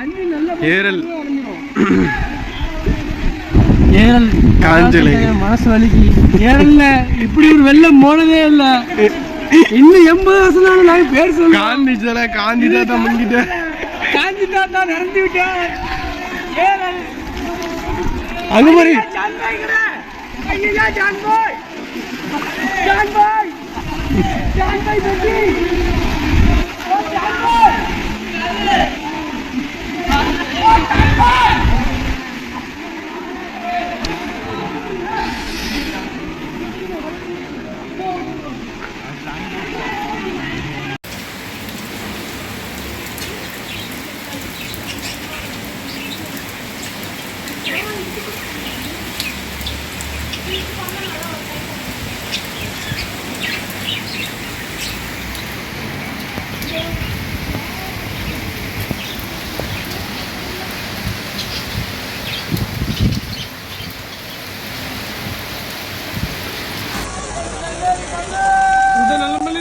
ஏரல் ஏரல் காஞ்சலை மனசு வலிக்கு. ஏரல்ல இப்படி ஒரு வெள்ளம் போனதே இல்ல. இன்னும் 80 வருஷம் நாங்க பேர் சொல்ல காந்தி சிலை காந்தி தாத்தா முங்கிட்ட காந்தி தாத்தா நிறந்து விட்டேன். ஏரல் அங்க மாதிரி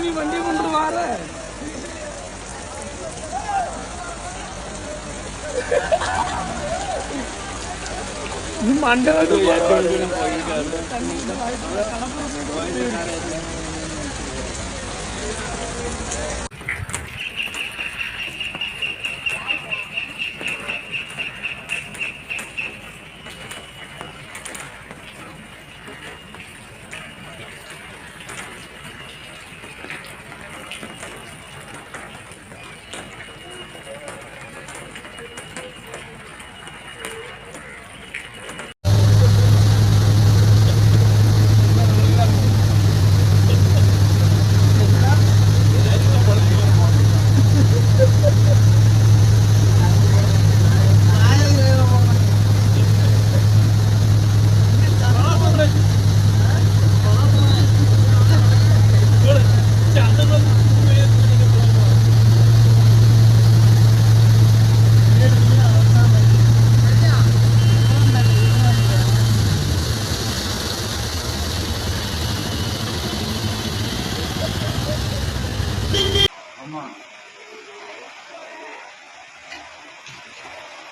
நீ வண்டி கொண்டு வார மண்டபத்து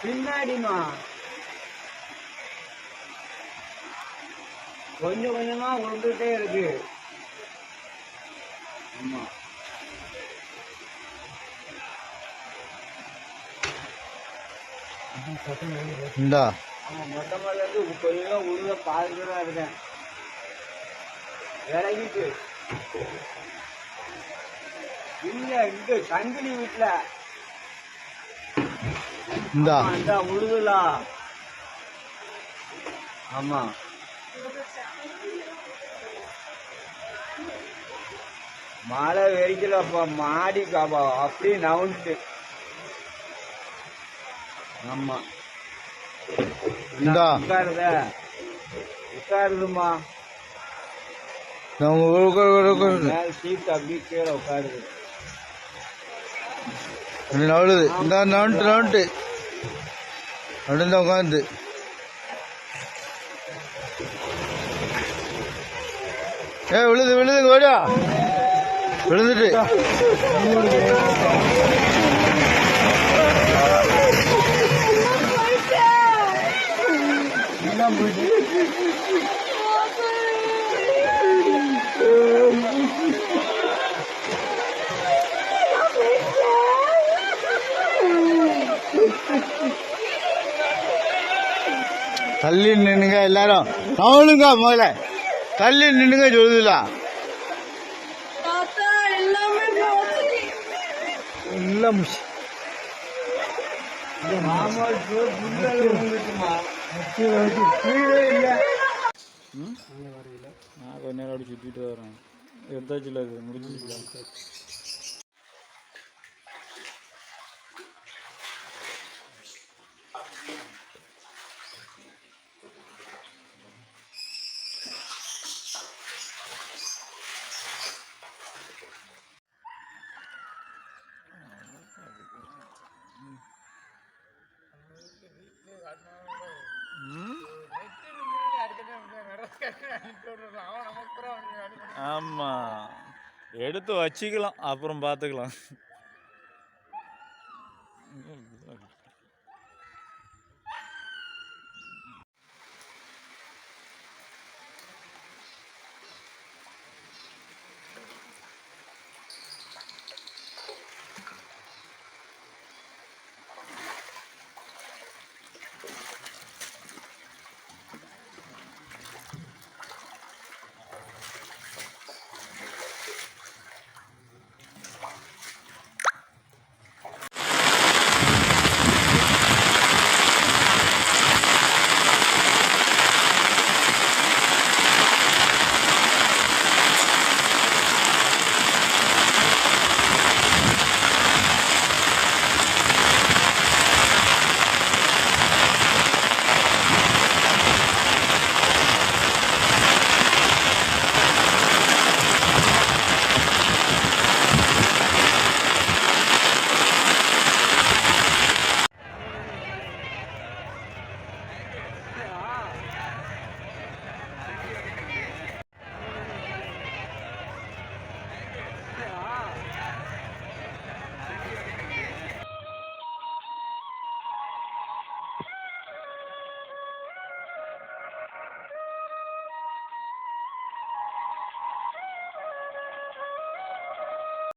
பின்னாடிமா கொஞ்சம் கொஞ்சமா வந்துட்டே இருக்கு. ஆமா இந்தா மொட்டை மேல இருந்து கொஞ்சம் உள்ள பாதுகாப்பா இருக்கேன். இறங்கிட்டு இல்ல இங்க சங்கிலி வீட்டுல இந்த உழுதுலா. ஆமா மழை வெறிக்கலப்பா மாடி காப்பா அப்படி நவுண்டு. ஆமா உட்காருத உட்காருதுமா சீட் அப்படி கீழே உட்காருது. நவுளுது இந்த நவுண்டு நவுண்டு அப்படின் உட்காந்து விழுது விழுதுங்க ஓடியா விழுந்துட்டு தள்ளி நின்னுங்க எல்லாரும். அவனுங்க முதல்ல தள்ளி நின்னுங்க சொல்லுதுலாம் எல்லாம் நான் கொஞ்ச நேரம் அப்படி சுற்றிட்டு வரேன். எடுத்தாச்சுல அது முடிஞ்சிச்சுல. ஆமா எடுத்து வச்சுக்கலாம், அப்புறம் பார்த்துக்கலாம்.